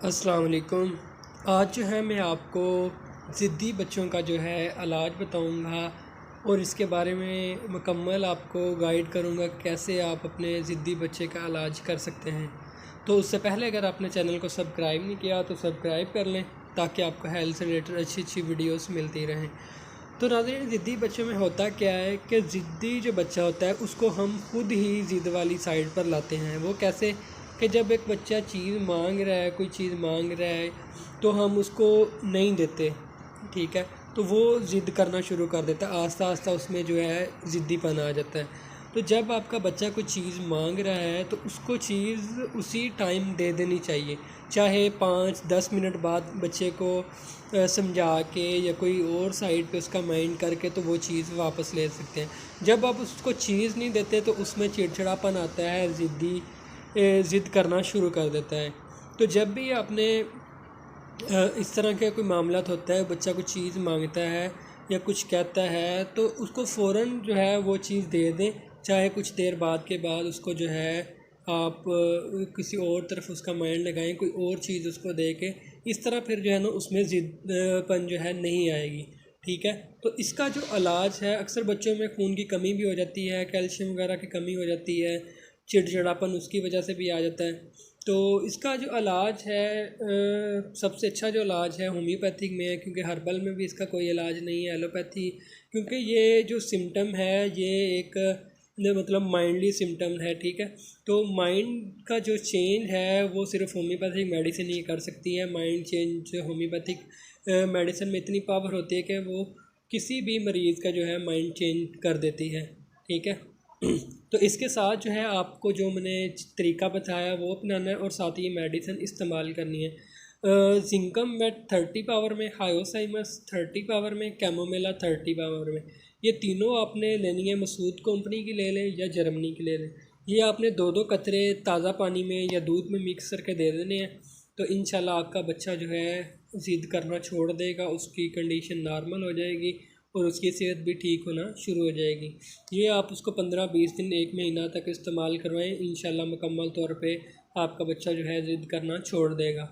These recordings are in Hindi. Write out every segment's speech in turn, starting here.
अस्सलाम वालेकुम। आज जो है मैं आपको ज़िद्दी बच्चों का जो है इलाज बताऊंगा और इसके बारे में मुकम्मल आपको गाइड करूंगा कैसे आप अपने ज़िद्दी बच्चे का इलाज कर सकते हैं। तो उससे पहले अगर आपने चैनल को सब्सक्राइब नहीं किया तो सब्सक्राइब कर लें ताकि आपको हेल्थ से रिलेटेड अच्छी अच्छी वीडियोस मिलती रहें। तो नाज़रीन, ज़िद्दी बच्चों में होता क्या है कि ज़िद्दी जो बच्चा होता है उसको हम खुद ही ज़िद वाली साइड पर लाते हैं। वो कैसे कि जब एक बच्चा चीज़ मांग रहा है, कोई चीज़ मांग रहा है तो हम उसको नहीं देते, ठीक है, तो वो ज़िद करना शुरू कर देता है। आस्ता आस्ता उसमें जो है ज़िद्दीपन आ जाता है। तो जब आपका बच्चा कोई चीज़ मांग रहा है तो उसको चीज़ उसी टाइम दे देनी चाहिए, चाहे 5-10 मिनट बाद बच्चे को समझा के या कोई और साइड पे उसका माइंड करके तो वो चीज़ वापस ले सकते हैं। जब आप उसको चीज़ नहीं देते तो उसमें चिड़चिड़ापन आता है, ज़िद करना शुरू कर देता है। तो जब भी आपने इस तरह का कोई मामला होता है, बच्चा कोई चीज़ मांगता है या कुछ कहता है तो उसको फ़ौरन जो है वो चीज़ दे दें, चाहे कुछ देर बाद के बाद उसको जो है आप किसी और तरफ उसका माइंड लगाएं, कोई और चीज़ उसको दे के। इस तरह फिर जो है ना उसमें ज़िद्दपन जो है नहीं आएगी, ठीक है। तो इसका जो इलाज है, अक्सर बच्चों में खून की कमी भी हो जाती है, कैल्शियम वगैरह की कमी हो जाती है, चिड़चिड़ापन उसकी वजह से भी आ जाता है। तो इसका जो इलाज है, सबसे अच्छा जो इलाज है होम्योपैथिक में है, क्योंकि हर्बल में भी इसका कोई इलाज नहीं है, एलोपैथी। क्योंकि ये जो सिम्टम है ये एक मतलब माइंडली सिम्टम है, ठीक है। तो माइंड का जो चेंज है वो सिर्फ होम्योपैथिक मेडिसिन ही कर सकती है। माइंड चेंज होम्योपैथिक मेडिसिन में इतनी पावर होती है कि वो किसी भी मरीज़ का जो है माइंड चेंज कर देती है, ठीक है। तो इसके साथ जो है आपको जो मैंने तरीका बताया वो अपनाना है और साथ ही मेडिसिन इस्तेमाल करनी है। जिंकम मेट 30 पावर में, हायोसाइमस 30 पावर में, कैमोमेला 30 पावर में। ये तीनों आपने लेनी है। मसूद कंपनी की ले लें या जर्मनी की ले लें। ये आपने 2-2 कतरे ताज़ा पानी में या दूध में मिक्स करके दे देने हैं। तो इंशाल्लाह आपका बच्चा जो है ज़िद करना छोड़ देगा, उसकी कंडीशन नॉर्मल हो जाएगी और उसकी सेहत भी ठीक होना शुरू हो जाएगी। ये आप उसको 15-20 दिन, 1 महीना तक इस्तेमाल करवाएं, इंशाल्लाह मुकम्मल तौर पे आपका बच्चा जो है ज़िद करना छोड़ देगा।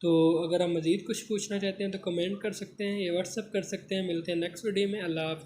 तो अगर आप मज़ीद कुछ पूछना चाहते हैं तो कमेंट कर सकते हैं या व्हाट्सअप कर सकते हैं। मिलते हैं नेक्स्ट वीडियो में। अल्लाह हाफ़िज़।